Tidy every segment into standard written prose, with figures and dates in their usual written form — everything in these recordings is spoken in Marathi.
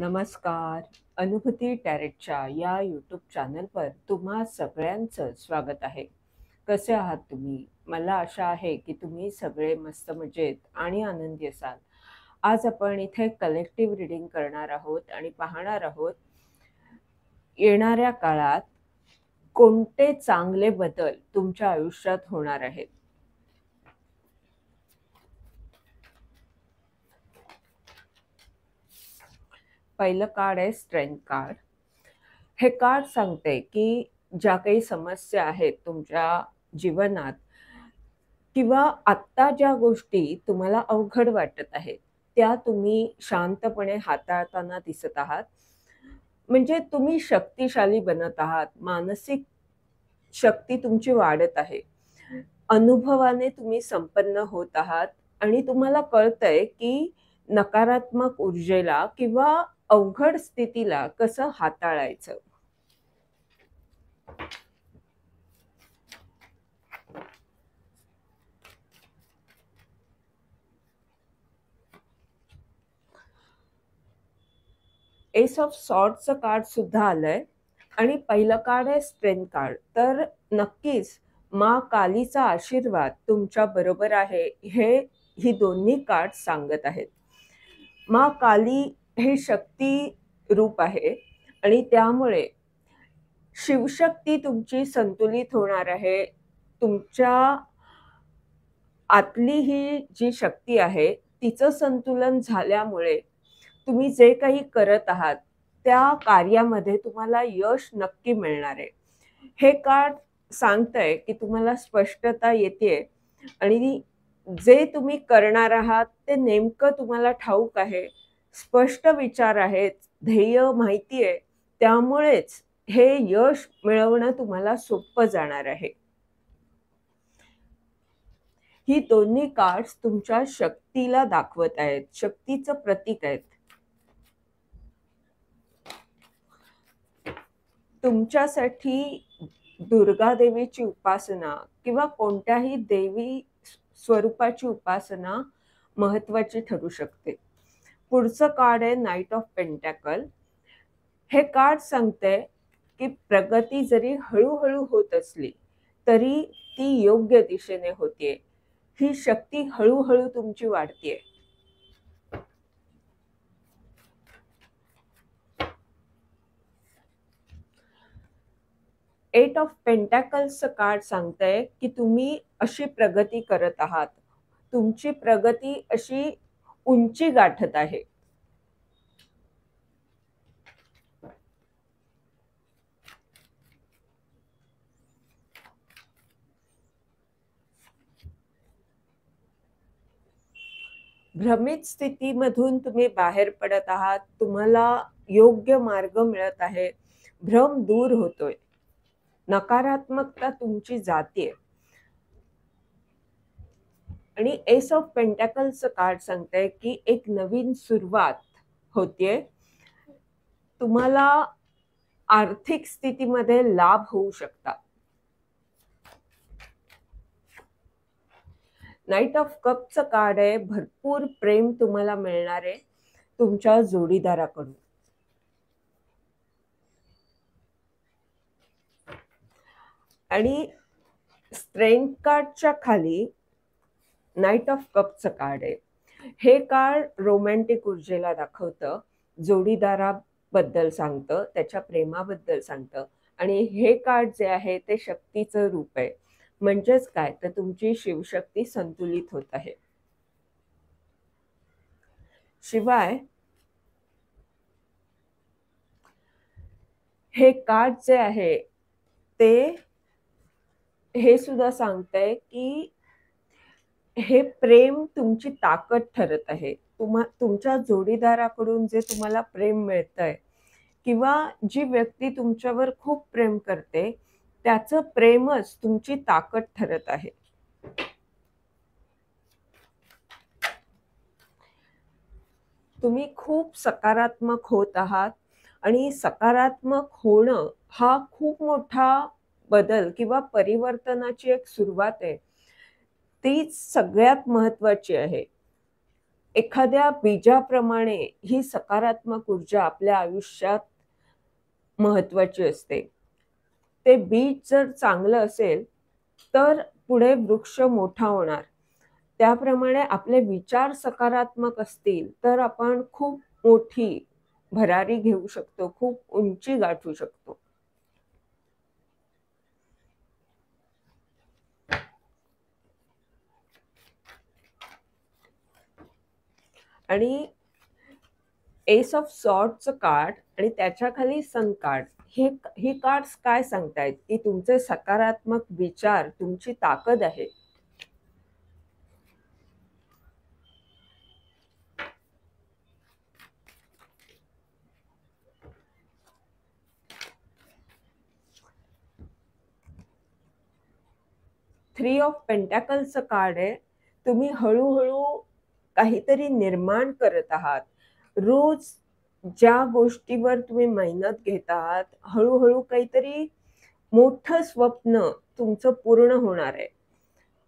नमस्कार. अनुभूती टॅरेटच्या या यूट्यूब चॅनलवर तुम्हा सगळ्यांचं स्वागत आहे. कसे आहात तुम्ही? मला आशा आहे की तुम्ही सगळे मस्त मजेत आणि आनंदी असाल. आज आपण इथे कलेक्टिव्ह रीडिंग करणार आहोत आणि पाहणार आहोत येणाऱ्या काळात कोणते चांगले बदल तुमच्या आयुष्यात होणार आहेत. पहिलं कार्ड आहे स्ट्रेंथ कार्ड. हे कार्ड सांगते की ज्या काही समस्या आहेत तुमच्या जीवनात किंवा आत्ता ज्या गोष्टी तुम्हाला अवघड वाटत आहेत, त्या तुम्ही शांतपणे हाताळताना दिसत आहात. म्हणजे तुम्ही शक्तिशाली बनत आहात. मानसिक शक्ती तुमची वाढत आहे. अनुभवाने तुम्ही संपन्न होत आहात आणि तुम्हाला कळतंय की नकारात्मक ऊर्जेला किंवा अवघड स्थितीला कसं हाताळायचं. एस ऑफ सॉर्टचं कार्ड सुद्धा आलंय आणि पहिलं कार्ड आहे स्ट्रेंथ कार्ड. तर नक्कीच माँ कालीचा आशीर्वाद तुमच्या बरोबर आहे, हे ही दोन्ही कार्ड सांगत आहेत. माँ काली हे शक्ती रूप आहे आणि त्यामुळे शिवशक्ती तुमची संतुलित होणार आहे. तुमच्या आतली ही जी शक्ती आहे, तिचं संतुलन झाल्यामुळे तुम्ही जे काही करत आहात, त्या कार्यामध्ये तुम्हाला यश नक्की मिळणार आहे. हे कार्ड सांगतंय, की तुम्हाला स्पष्टता येतेय आणि जे तुम्ही करणार आहात, ते नेमकं तुम्हाला ठाऊक आहे. स्पष्ट विचार आहेत, ध्येय माहिती आहे. त्यामुळेच हे यश मिळवणं तुम्हाला सोपं जाणार आहे. ही दोन्ही कार्ड्स तुमच्या शक्तीला दाखवत आहेत. शक्तीचं प्रतीक आहेत. तुमच्यासाठी दुर्गा देवीची उपासना किंवा कोणत्याही देवी स्वरूपाची उपासना महत्वाची ठरू शकते. पुढचं कार्ड आहे नाईट ऑफ पेंटॅकल. हे कार्ड सांगते की प्रगती जरी हळूहळू होत असली तरी ती योग्य दिशेने होतीये. ही शक्ती हळूहळू तुमची वाढतीये. एट ऑफ पेंटॅकल्सचं कार्ड सांगतंय की तुम्ही अशी प्रगती करत आहात. तुमची प्रगती अशी उंची गाठत आहे. भ्रमित स्थितीमधून तुम्ही बाहेर पडत आहात. तुम्हाला योग्य मार्ग मिळत आहे. भ्रम दूर होतोय. नकारात्मकता तुमची जातीये. आणि एस ऑफ पेंटॅकल्सचं कार्ड सांगतंय की एक नवीन सुरुवात होतीये. तुम्हाला आर्थिक स्थितीमध्ये लाभ होऊ शकतात. नाईट ऑफ कपचं कार्ड आहे. भरपूर प्रेम तुम्हाला मिळणार आहे तुमच्या जोडीदाराकडून. आणि स्ट्रेंथ कार्डच्या खाली नाईट ऑफ कपचं कार्ड आहे. हे कार्ड रोमॅन्टिक ऊर्जेला दाखवतं, जोडीदाराबद्दल सांगतं, त्याच्या प्रेमाबद्दल सांगतं. आणि हे कार्ड जे आहे ते शक्तीचं रूप आहे. म्हणजेच काय, तर तुमची शिवशक्ती संतुलित होत आहे. शिवाय हे कार्ड जे आहे ते हे सुद्धा सांगतंय की हे प्रेम तुमची ताकद ठरत आहे. तुमच्या जोडीदाराकडून जे तुम्हाला प्रेम मिळतंय किंवा जी व्यक्ती तुमच्यावर खूप प्रेम करते, त्याचं प्रेमच तुमची ताकद ठरत आहे. तुम्ही खूप सकारात्मक होत आहात आणि सकारात्मक होणं हा खूप मोठा बदल किंवा परिवर्तनाची एक सुरुवात आहे. तीच सगळ्यात महत्वाची आहे. एखाद्या बीजाप्रमाणे ही सकारात्मक ऊर्जा आपल्या आयुष्यात महत्वाची असते. ते बीज जर चांगलं असेल तर पुढे वृक्ष मोठा होणार. त्याप्रमाणे आपले विचार सकारात्मक असतील तर आपण खूप मोठी भरारी घेऊ शकतो, खूप उंची गाठू शकतो. आणि एस ऑफ सॉर्डचं कार्ड आणि त्याच्या खाली सन कार्ड, ही कार्ड्स काय सांगतायत की तुमचे सकारात्मक विचार तुमची ताकद आहे. थ्री ऑफ पेंटॅकल्सचं कार्ड आहे. तुम्ही हळूहळू काहीतरी निर्माण करत आहात. रोज ज्या गोष्टीवर तुम्ही मेहनत घेत आहात, हळूहळू काहीतरी मोठं स्वप्न तुमचं पूर्ण होणार आहे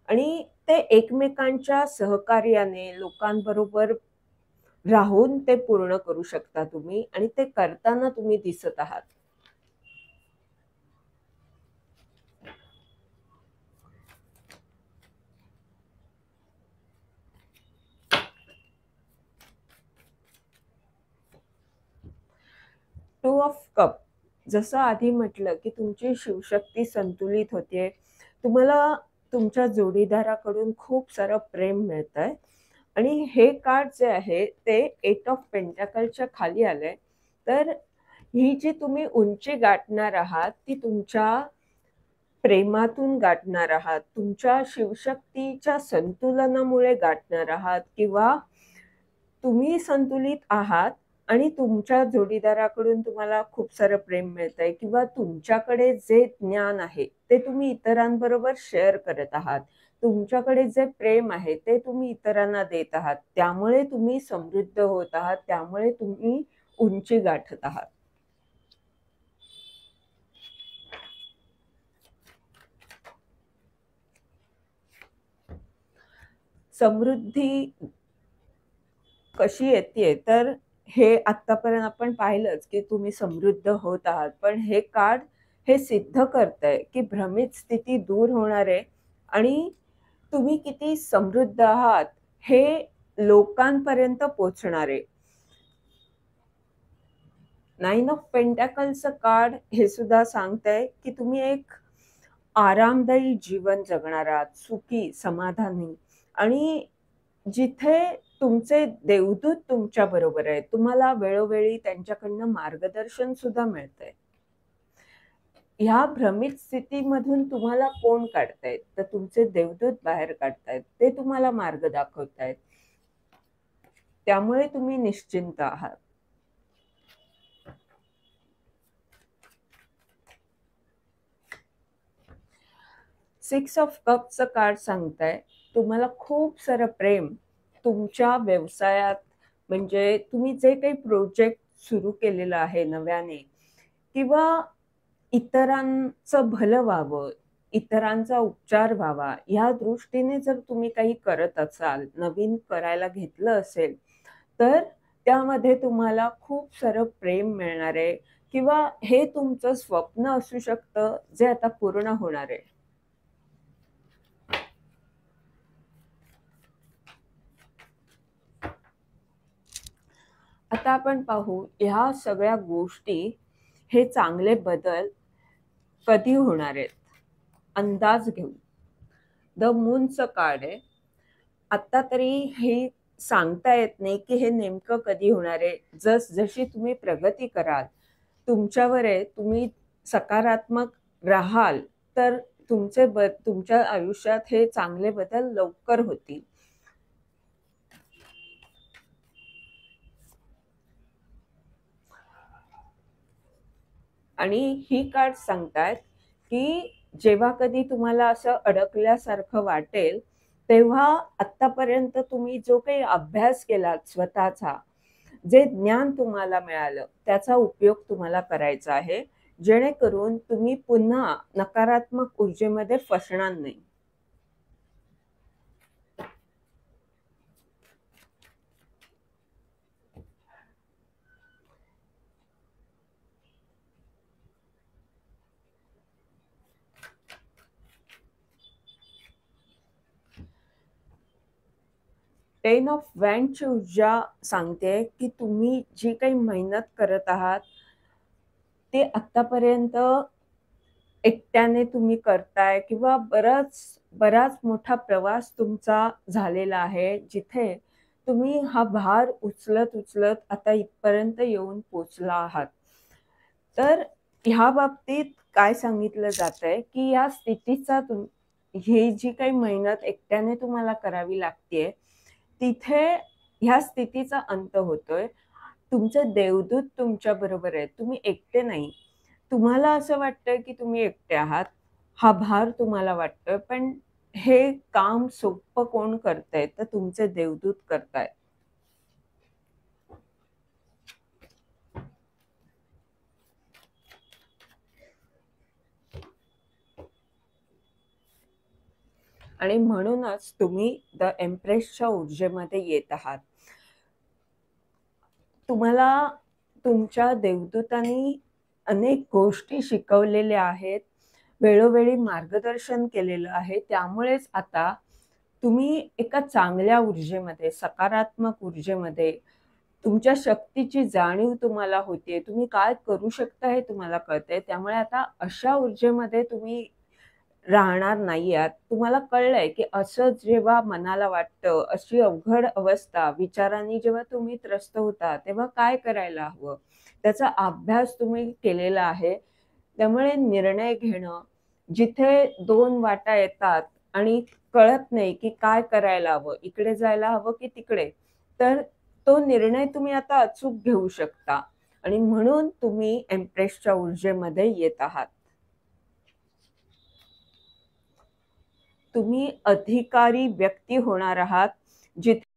आणि ते एकमेकांच्या सहकार्याने लोकांबरोबर राहून ते पूर्ण करू शकता तुम्ही आणि ते करताना तुम्ही दिसत आहात. टू ऑफ कप, जसं आधी म्हटलं की तुमची शिवशक्ती संतुलित होते. तुम्हाला तुमच्या जोडीदाराकडून खूप सारं प्रेम मिळतंय आणि हे कार्ड जे आहे ते एट ऑफ पेंटॅकलच्या खाली आलंय. तर ही जी तुम्ही उंची गाठणार आहात ती तुमच्या प्रेमातून गाठणार आहात, तुमच्या शिवशक्तीच्या संतुलनामुळे गाठणार आहात किंवा तुम्ही संतुलित आहात आणि तुमच्या जोडीदाराकडून तुम्हाला खूप सारं प्रेम मिळतंय किंवा तुमच्याकडे जे ज्ञान आहे ते तुम्ही इतरांबरोबर शेअर करत आहात. तुमच्याकडे जे प्रेम आहे ते तुम्ही इतरांना देत आहात. त्यामुळे तुम्ही समृद्ध होत आहात. त्यामुळे तुम्ही उंची गाठत आहात. समृद्धी कशी येते तर हे आतापर्यंत आपण पाहिलंच की तुम्ही समृद्ध होत आहात. पण हे कार्ड हे सिद्ध करतंय की भ्रमित स्थिती दूर होणार आहे आणि तुम्ही किती समृद्ध आहात हे लोकांपर्यंत पोहोचणार आहे. नाइन ऑफ पेंटॅकलचं कार्ड हे सुद्धा सांगतंय की तुम्ही एक आरामदायी जीवन जगणार आहात, सुखी, समाधानी आणि जिथे तुमचे देवदूत तुमच्या बरोबर आहेत. तुम्हाला वेळोवेळी त्यांच्याकडनं मार्गदर्शन सुद्धा मिळतंय. ह्या भ्रमित स्थितीमधून तुम्हाला कोण काढतायत तर तुमचे देवदूत बाहेर काढतायत. ते तुम्हाला मार्ग दाखवतायत. त्यामुळे तुम्ही निश्चिंत आहात. सिक्स ऑफ कपचं कार्ड सांगताय तुम्हाला खूप सारं प्रेम तुमच्या व्यवसायात, म्हणजे तुम्ही जे काही प्रोजेक्ट सुरू केलेलं आहे नव्याने किंवा इतरांचं भलं व्हावं, इतरांचा उपचार व्हावा या दृष्टीने जर तुम्ही काही करत असाल, नवीन करायला घेतलं असेल तर त्यामध्ये तुम्हाला खूप सारं प्रेम मिळणार आहे किंवा हे तुमचं स्वप्न असू शकतं जे आता पूर्ण होणार आहे. आता आपण पाहू ह्या सगळ्या गोष्टी, हे चांगले बदल कधी होणार आहेत अंदाज घेऊ. द मूनचं कार्ड आहे. आता तरी हे सांगता येत नाही की हे नेमकं कधी होणार आहे. जशी तुम्ही प्रगती कराल तुमच्यावर आहे. तुम्ही सकारात्मक राहाल तर तुमच्या आयुष्यात हे चांगले बदल लवकर होतील. आणि ही कार्ड सांगतात की जेव्हा कधी तुम्हाला असं अडकल्यासारखं वाटेल तेव्हा आतापर्यंत तुम्ही जो काही अभ्यास केलात स्वतःचा, जे ज्ञान तुम्हाला मिळालं त्याचा उपयोग तुम्हाला करायचा आहे, जेणेकरून तुम्ही पुन्हा नकारात्मक ऊर्जेमध्ये फसणार नाही. 10 ऑफ वँडची ऊर्जा सांगते की तुम्ही जी काही मेहनत करत आहात, ते आत्तापर्यंत एकट्याने तुम्ही करताय किंवा बराच मोठा प्रवास तुमचा झालेला आहे, जिथे तुम्ही हा भार उचलत-उचलत आता इथपर्यंत येऊन पोहोचला आहात. तर ह्या बाबतीत काय सांगितलं जातंय, की या स्थितीचा ही जी काही मेहनत एकट्याने तुम्हाला करावी लागतीये, तिथे ह्या स्थितीचा अंत होतोय. तुमचे देवदूत तुमच्याबरोबर आहेत. तुम्ही एकटे नाही. तुम्हाला असं वाटतंय, की तुम्ही एकटे आहात. हा भार तुम्हाला वाटतोय, पण हे काम सोप्पं कोण करतंय? तर तुमचे देवदूत करतायत. आणि म्हणूनच तुम्ही द एम्प्रेसच्या ऊर्जेमध्ये येत आहात. तुम्हाला तुमच्या देवदूतांनी अनेक गोष्टी शिकवलेल्या आहेत. वेळोवेळी मार्गदर्शन केलेलं आहे. त्यामुळेच आता तुम्ही एका चांगल्या ऊर्जेमध्ये, सकारात्मक ऊर्जेमध्ये तुमच्या शक्तीची जाणीव तुम्हाला होतीये. तुम्ही काय करू शकता हे तुम्हाला कळतंय. त्यामुळे आता अशा ऊर्जेमध्ये तुम्ही राहणार नाही आहात. तुम्हाला कळलंय, की असं जेव्हा मनाला वाटतं, अशी अवघड अवस्था विचारांनी जेव्हा तुम्ही त्रस्त होता, तेव्हा काय करायला हवं? त्याचा अभ्यास तुम्ही केलेला आहे. त्यामुळे निर्णय घेणं, जिथे 2 वाटा येतात आणि कळत नाही, की काय करायला हवं? इकडे जायला हवं की तिकडे? तर तो निर्णय तुम्ही आता अचूक घेऊ शकता आणि म्हणून तुम्ही एम्प्रेसच्या ऊर्जेमध्ये येत आहात. तुम्ही अधिकारी व्यक्ती होणार आहात, जिथे